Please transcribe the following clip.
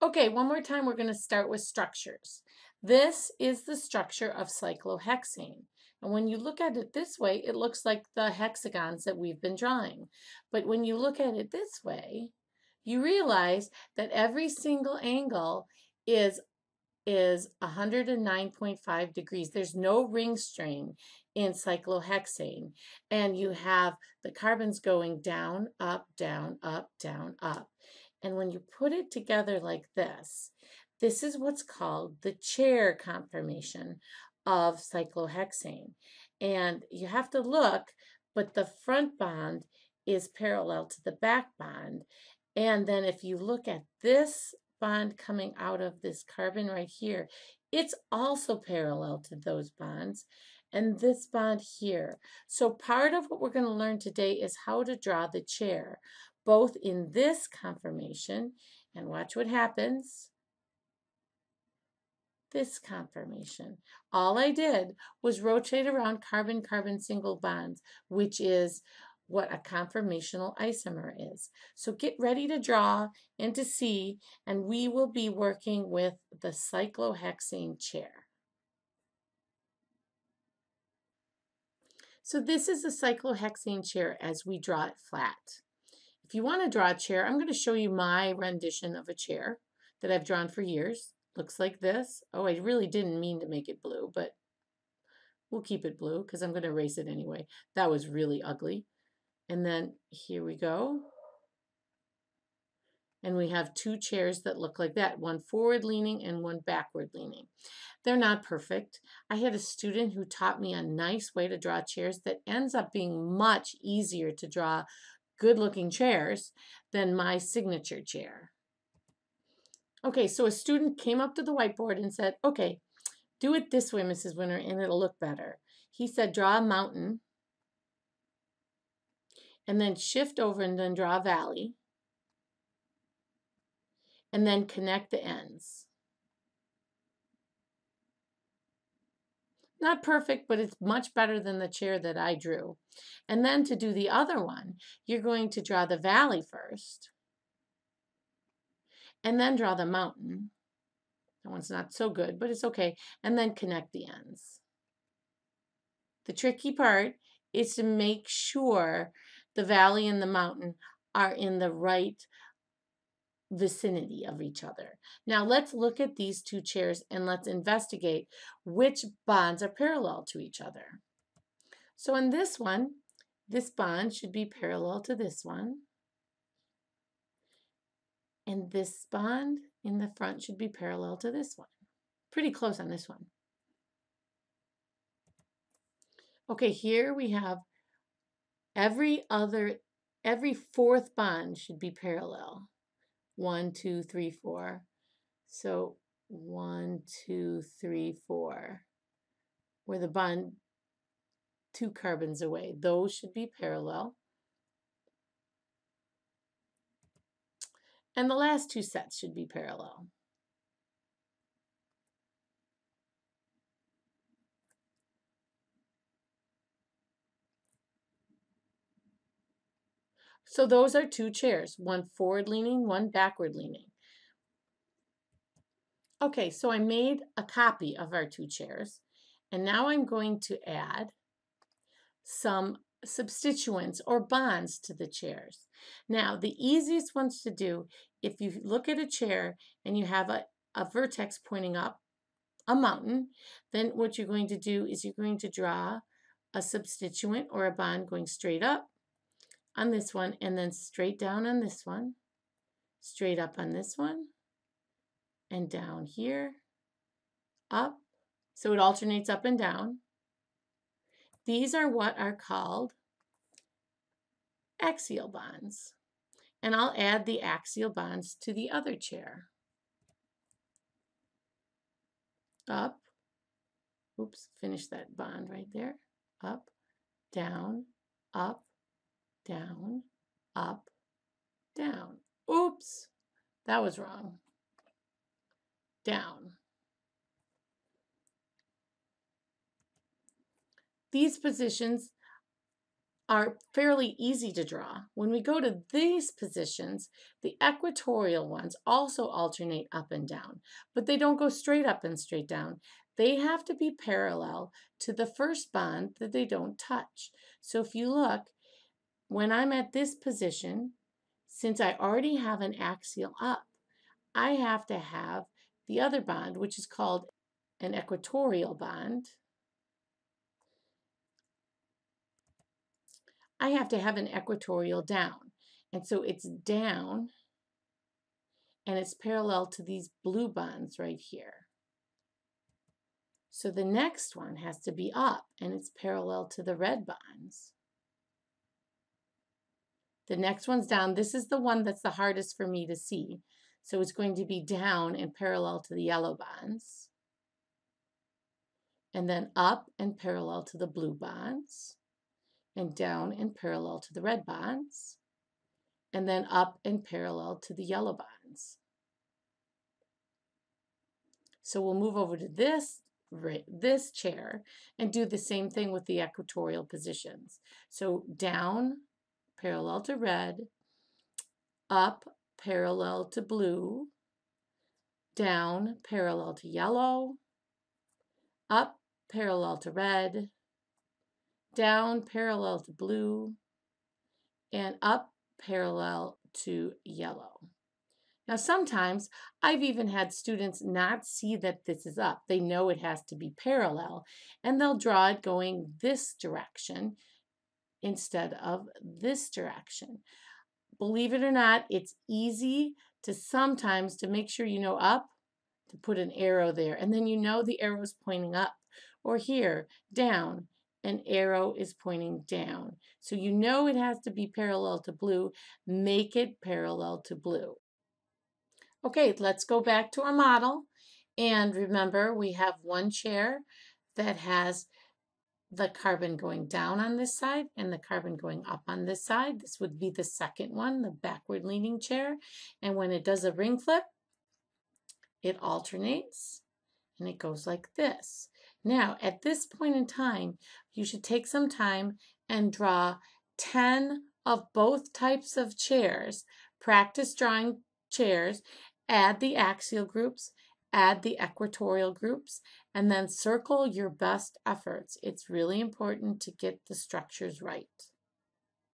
Okay, one more time, we're going to start with structures. This is the structure of cyclohexane. And when you look at it this way, it looks like the hexagons that we've been drawing. But when you look at it this way, you realize that every single angle is 109.5 degrees. There's no ring strain in cyclohexane. And you have the carbons going down, up, down, up, down, up. And when you put it together like this is what's called the chair conformation of cyclohexane. And you have to look, but the front bond is parallel to the back bond. And then if you look at this bond coming out of this carbon right here, it's also parallel to those bonds. And this bond here. So part of what we're going to learn today is how to draw the chair, both in this conformation, and watch what happens, this conformation. All I did was rotate around carbon-carbon single bonds, which is what a conformational isomer is. So get ready to draw and to see, and we will be working with the cyclohexane chair. So this is the cyclohexane chair as we draw it flat. If you want to draw a chair, I'm going to show you my rendition of a chair that I've drawn for years. Looks like this. Oh, I really didn't mean to make it blue, but we'll keep it blue because I'm going to erase it anyway. That was really ugly. And then here we go. And we have two chairs that look like that, one forward leaning and one backward leaning. They're not perfect. I had a student who taught me a nice way to draw chairs that ends up being much easier to draw good-looking chairs than my signature chair. Okay, so a student came up to the whiteboard and said, okay, do it this way, Mrs. Winter, and it'll look better. He said, draw a mountain, and then shift over and then draw a valley, and then connect the ends. Not perfect, but it's much better than the chair that I drew. And then to do the other one, you're going to draw the valley first, and then draw the mountain. That one's not so good, but it's okay. And then connect the ends. The tricky part is to make sure the valley and the mountain are in the right vicinity of each other. Now let's look at these two chairs and let's investigate which bonds are parallel to each other. So in this one, this bond should be parallel to this one. And this bond in the front should be parallel to this one. Pretty close on this one. Okay, here we have every fourth bond should be parallel. 1, 2, 3, 4. So 1, 2, 3, 4. Where the bond 2 carbons away. Those should be parallel. And the last 2 sets should be parallel. So those are 2 chairs, one forward leaning, one backward leaning. Okay, so I made a copy of our 2 chairs, and now I'm going to add some substituents or bonds to the chairs. Now, the easiest ones to do, if you look at a chair and you have a vertex pointing up, a mountain, then what you're going to do is you're going to draw a substituent or a bond going straight up on this one, and then straight down on this one, straight up on this one, and down here, up. So it alternates up and down. These are what are called axial bonds. And I'll add the axial bonds to the other chair. Up, oops, finish that bond right there. Up, down, up, down, up, down. Oops, that was wrong. Down. These positions are fairly easy to draw. When we go to these positions, the equatorial ones also alternate up and down, but they don't go straight up and straight down. They have to be parallel to the first bond that they don't touch. So if you look, when I'm at this position, since I already have an axial up, I have to have the other bond, which is called an equatorial bond. I have to have an equatorial down. And so it's down, and it's parallel to these blue bonds right here. So the next one has to be up, and it's parallel to the red bonds. The next one's down. This is the one that's the hardest for me to see. So it's going to be down and parallel to the yellow bonds. And then up and parallel to the blue bonds. And down and parallel to the red bonds. And then up and parallel to the yellow bonds. So we'll move over to this chair and do the same thing with the equatorial positions. So down, parallel to red, up, parallel to blue, down, parallel to yellow, up, parallel to red, down, parallel to blue, and up, parallel to yellow. Now, sometimes I've even had students not see that this is up. They know it has to be parallel, and they'll draw it going this direction instead of this direction. Believe it or not, it's easy to sometimes, to make sure you know up, to put an arrow there, and then you know the arrow is pointing up. Or here, down, an arrow is pointing down. So you know it has to be parallel to blue. Make it parallel to blue. Okay, let's go back to our model. And remember, we have one chair that has the carbon going down on this side and the carbon going up on this side. This would be the second one, the backward leaning chair. And when it does a ring flip, it alternates and it goes like this. Now, at this point in time, you should take some time and draw 10 of both types of chairs. Practice drawing chairs, add the axial groups, add the equatorial groups, and then circle your best efforts. It's really important to get the structures right.